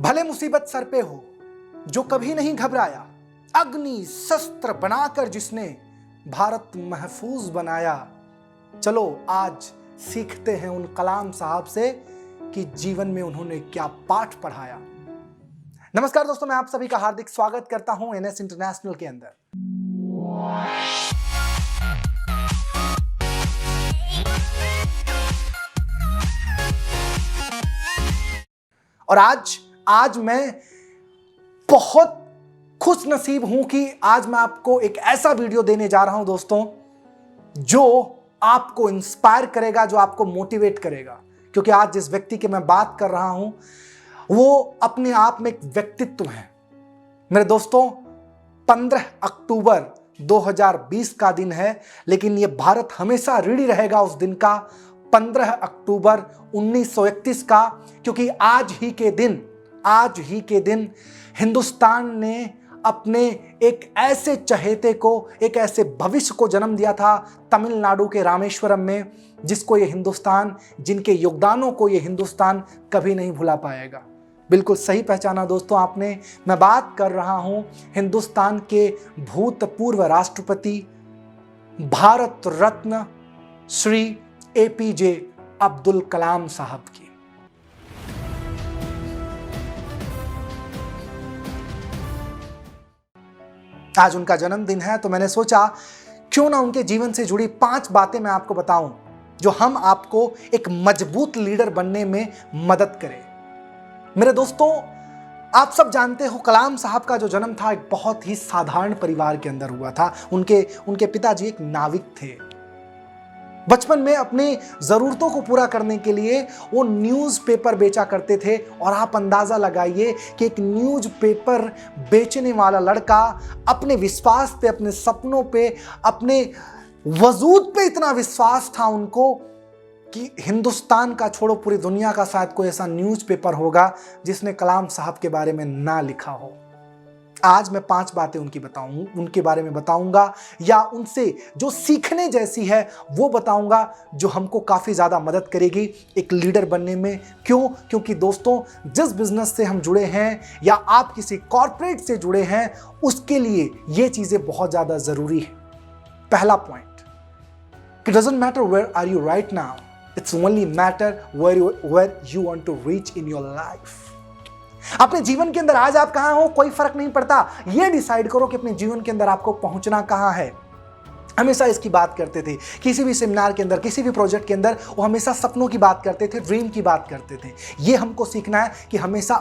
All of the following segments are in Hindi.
भले मुसीबत सर पे हो, जो कभी नहीं घबराया, अग्नि शस्त्र बनाकर जिसने भारत महफूज बनाया। चलो आज सीखते हैं उन कलाम साहब से कि जीवन में उन्होंने क्या पाठ पढ़ाया। नमस्कार दोस्तों, मैं आप सभी का हार्दिक स्वागत करता हूं एनएस इंटरनेशनल के अंदर। और आज मैं बहुत खुश नसीब हूं कि आज मैं आपको एक ऐसा वीडियो देने जा रहा हूं दोस्तों, जो आपको इंस्पायर करेगा, जो आपको मोटिवेट करेगा। क्योंकि आज जिस व्यक्ति की मैं बात कर रहा हूं वो अपने आप में एक व्यक्तित्व है। मेरे दोस्तों, 15 अक्टूबर 2020 का दिन है, लेकिन ये भारत हमेशा ऋणी रहेगा उस दिन का, 15 अक्टूबर 1931 का। क्योंकि आज ही के दिन हिंदुस्तान ने अपने एक ऐसे चहेते को, एक ऐसे भविष्य को जन्म दिया था तमिलनाडु के रामेश्वरम में, जिसको ये हिंदुस्तान, जिनके योगदानों को ये हिंदुस्तान कभी नहीं भुला पाएगा। बिल्कुल सही पहचाना दोस्तों आपने, मैं बात कर रहा हूं हिंदुस्तान के भूतपूर्व राष्ट्रपति, भारत रत्न श्री एपीजे अब्दुल कलाम साहब की। आज उनका जन्मदिन है, तो मैंने सोचा क्यों ना उनके जीवन से जुड़ी 5 बातें मैं आपको बताऊं, जो हम आपको एक मजबूत लीडर बनने में मदद करें। मेरे दोस्तों, आप सब जानते हो कलाम साहब का जो जन्म था एक बहुत ही साधारण परिवार के अंदर हुआ था। उनके पिताजी एक नाविक थे। बचपन में अपनी जरूरतों को पूरा करने के लिए वो न्यूज़पेपर बेचा करते थे। और आप अंदाजा लगाइए कि एक न्यूज़पेपर बेचने वाला लड़का अपने विश्वास पे, अपने सपनों पे, अपने वजूद पे इतना विश्वास था उनको कि हिंदुस्तान का छोड़ो पूरी दुनिया का शायद कोई ऐसा न्यूज़पेपर होगा जिसने कलाम साहब के बारे में ना लिखा हो। आज मैं 5 बातें उनके बारे में बताऊंगा, या उनसे जो सीखने जैसी है वो बताऊंगा, जो हमको काफ़ी ज़्यादा मदद करेगी एक लीडर बनने में। क्योंकि दोस्तों, जिस बिजनेस से हम जुड़े हैं या आप किसी कॉर्पोरेट से जुड़े हैं, उसके लिए ये चीज़ें बहुत ज़्यादा ज़रूरी है। पहला point, it doesn't matter where are you right now, it's only matter where you want to reach in your life. अपने जीवन के अंदर आज आप कहां हो कोई फर्क नहीं पड़ता, यह डिसाइड करो कि अपने जीवन के अंदर आपको पहुंचना कहां है। हमेशा इसकी बात करते थे किसी भी सेमिनार के अंदर, किसी भी प्रोजेक्ट के अंदर, वो हमेशा सपनों की बात करते थे, ड्रीम की बात करते थे। ये हमको सीखना है कि हमेशा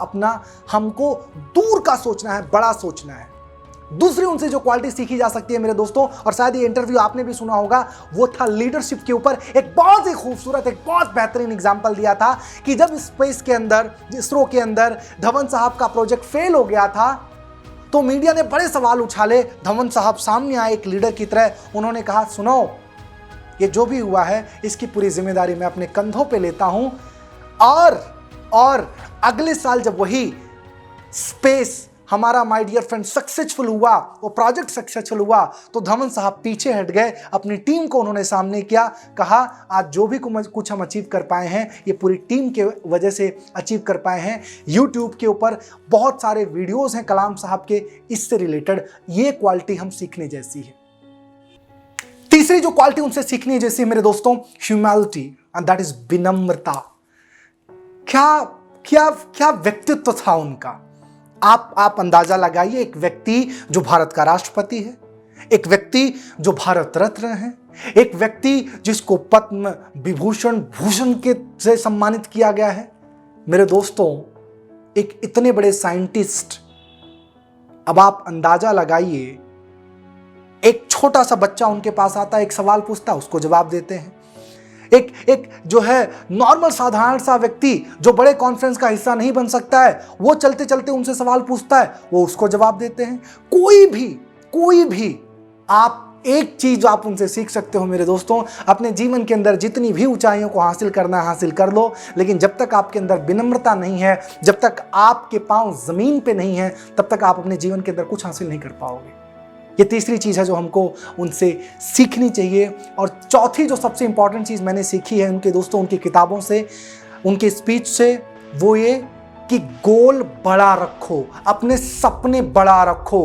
हमको दूर का सोचना है, बड़ा सोचना है। दूसरी उनसे जो क्वालिटी सीखी जा सकती है मेरे दोस्तों, और शायद ये इंटरव्यू आपने भी सुना होगा, वो था लीडरशिप के ऊपर। एक बहुत ही खूबसूरत, एक बहुत बेहतरीन एग्जांपल दिया था कि जब स्पेस के अंदर, इसरो के अंदर धवन साहब का प्रोजेक्ट फेल हो गया था, तो मीडिया ने बड़े सवाल उछाले। धवन साहब सामने आए एक लीडर की तरह, उन्होंने कहा, सुनो, ये जो भी हुआ है इसकी पूरी जिम्मेदारी मैं अपने कंधों पे लेता हूं। और अगले साल जब वही स्पेस हमारा माय डियर फ्रेंड सक्सेसफुल हुआ, वो प्रोजेक्ट सक्सेसफुल हुआ, तो धवन साहब पीछे हट गए, अपनी टीम को उन्होंने सामने किया, कहा आज जो भी कुछ हम अचीव कर पाए हैं ये पूरी टीम के वजह से अचीव कर पाए हैं। यूट्यूब के ऊपर बहुत सारे वीडियोस हैं कलाम साहब के इससे रिलेटेड। ये क्वालिटी हम सीखने जैसी है। तीसरी जो क्वालिटी उनसे सीखने जैसी है मेरे दोस्तों, ह्यूमैलिटी, एंड दैट इज विनम्रता। क्या व्यक्तित्व था उनका। आप अंदाजा लगाइए, एक व्यक्ति जो भारत का राष्ट्रपति है, एक व्यक्ति जो भारत रत्न है, एक व्यक्ति जिसको पद्म विभूषण भूषण के से सम्मानित किया गया है। मेरे दोस्तों, एक इतने बड़े साइंटिस्ट, अब आप अंदाजा लगाइए, एक छोटा सा बच्चा उनके पास आता है, एक सवाल पूछता है, उसको जवाब देते हैं। एक जो है नॉर्मल साधारण सा व्यक्ति जो बड़े कॉन्फ्रेंस का हिस्सा नहीं बन सकता है, वो चलते चलते उनसे सवाल पूछता है, वो उसको जवाब देते हैं। कोई भी आप एक चीज आप उनसे सीख सकते हो मेरे दोस्तों, अपने जीवन के अंदर जितनी भी ऊंचाइयों को हासिल करना है हासिल कर लो, लेकिन जब तक आपके अंदर विनम्रता नहीं है, जब तक आपके पांव जमीन पे नहीं है, तब तक आप अपने जीवन के अंदर कुछ हासिल नहीं कर पाओगे। ये तीसरी चीज़ है जो हमको उनसे सीखनी चाहिए। और चौथी जो सबसे इंपॉर्टेंट चीज़ मैंने सीखी है उनके दोस्तों, उनकी किताबों से, उनके स्पीच से, वो ये कि गोल बड़ा रखो, अपने सपने बड़ा रखो,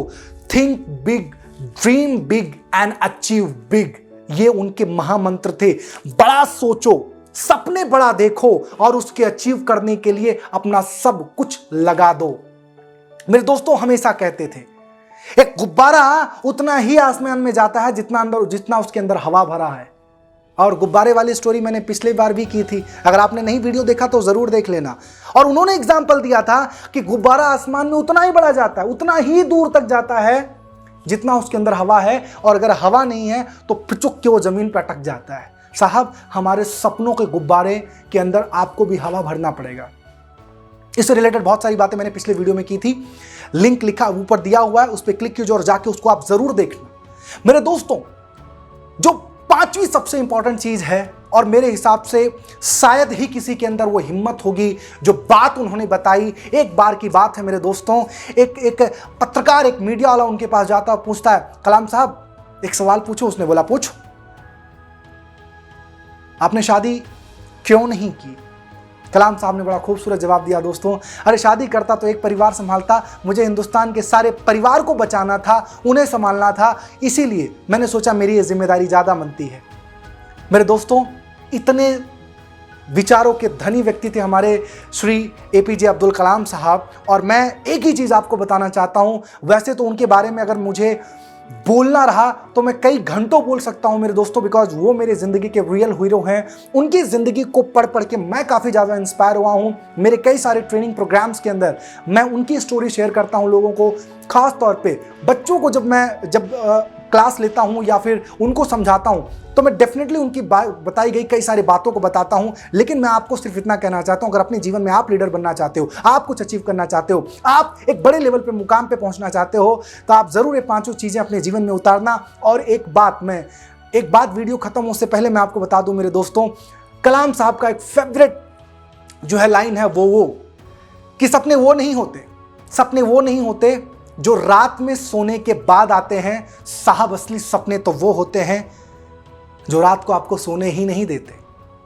think big, dream big and achieve big. ये उनके महामंत्र थे। बड़ा सोचो, सपने बड़ा देखो और उसके अचीव करने के लिए अपना सब कुछ लगा दो। मेरे दोस्तों हमेशा कहते थे एक गुब्बारा उतना ही आसमान में जाता है जितना उसके अंदर हवा भरा है। और गुब्बारे वाली स्टोरी मैंने पिछली बार भी की थी, अगर आपने नहीं वीडियो देखा तो जरूर देख लेना। और उन्होंने एग्जाम्पल दिया था कि गुब्बारा आसमान में उतना ही बड़ा जाता है, उतना ही दूर तक जाता है जितना उसके अंदर हवा है, और अगर हवा नहीं है तो पिचुक के वो जमीन पर अटक जाता है। साहब, हमारे सपनों के गुब्बारे के अंदर आपको भी हवा भरना पड़ेगा। इससे रिलेटेड बहुत सारी बातें मैंने पिछले वीडियो में की थी, लिंक लिखा ऊपर दिया हुआ है, उस पर क्लिक कीजिए और जाके उसको आप जरूर देखना। मेरे दोस्तों, जो पांचवी सबसे इंपॉर्टेंट चीज है, और मेरे हिसाब से शायद ही किसी के अंदर वो हिम्मत होगी जो बात उन्होंने बताई। एक बार की बात है मेरे दोस्तों, एक पत्रकार, एक मीडिया वाला उनके पास जाता और पूछता है, कलाम साहब एक सवाल पूछो। उसने बोला, पूछो। आपने शादी क्यों नहीं की? कलाम साहब ने बड़ा खूबसूरत जवाब दिया दोस्तों, अरे शादी करता तो एक परिवार संभालता, मुझे हिंदुस्तान के सारे परिवार को बचाना था, उन्हें संभालना था, इसीलिए मैंने सोचा मेरी ये जिम्मेदारी ज़्यादा बनती है। मेरे दोस्तों, इतने विचारों के धनी व्यक्ति थे हमारे श्री एपीजे अब्दुल कलाम साहब, और मैं एक ही चीज़ आपको बताना चाहता हूँ। वैसे तो उनके बारे में अगर मुझे बोलना रहा तो मैं कई घंटों बोल सकता हूं मेरे दोस्तों, बिकॉज वो मेरे जिंदगी के रियल हीरो हैं। उनकी जिंदगी को पढ़ पढ़ के मैं काफ़ी ज़्यादा इंस्पायर हुआ हूं। मेरे कई सारे ट्रेनिंग प्रोग्राम्स के अंदर मैं उनकी स्टोरी शेयर करता हूं लोगों को, खास तौर पे बच्चों को। जब क्लास लेता हूं या फिर उनको समझाता हूं तो मैं डेफिनेटली उनकी बताई गई कई सारी बातों को बताता हूं। लेकिन मैं आपको सिर्फ इतना कहना चाहता हूं, अगर अपने जीवन में आप लीडर बनना चाहते हो, आप कुछ अचीव करना चाहते हो, आप एक बड़े लेवल पे मुकाम पे पहुंचना चाहते हो, तो आप जरूर ये पांचों चीजें अपने जीवन में उतारना। और एक बात वीडियो खत्म होने से पहले मैं आपको बता दूं मेरे दोस्तों, कलाम साहब का एक फेवरेट जो है लाइन है वो कि सपने वो नहीं होते जो रात में सोने के बाद आते हैं, साहब असली सपने तो वो होते हैं जो रात को आपको सोने ही नहीं देते।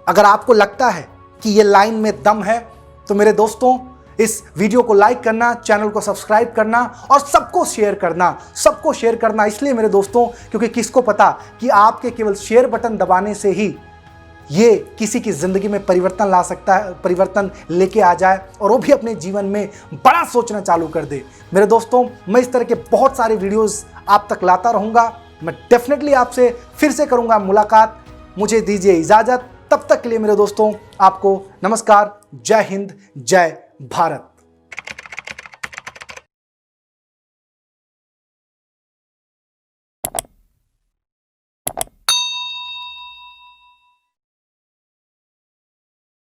अगर आपको लगता है कि ये लाइन में दम है तो मेरे दोस्तों, इस वीडियो को लाइक करना, चैनल को सब्सक्राइब करना और सबको शेयर करना इसलिए मेरे दोस्तों क्योंकि किसको पता कि आपके केवल शेयर बटन दबाने से ही ये किसी की जिंदगी में परिवर्तन ला सकता है, परिवर्तन लेके आ जाए और वो भी अपने जीवन में बड़ा सोचना चालू कर दे। मेरे दोस्तों, मैं इस तरह के बहुत सारे वीडियोस आप तक लाता रहूँगा। मैं डेफिनेटली आपसे फिर से करूँगा मुलाकात। मुझे दीजिए इजाज़त, तब तक के लिए मेरे दोस्तों आपको नमस्कार। जय हिंद, जय भारत।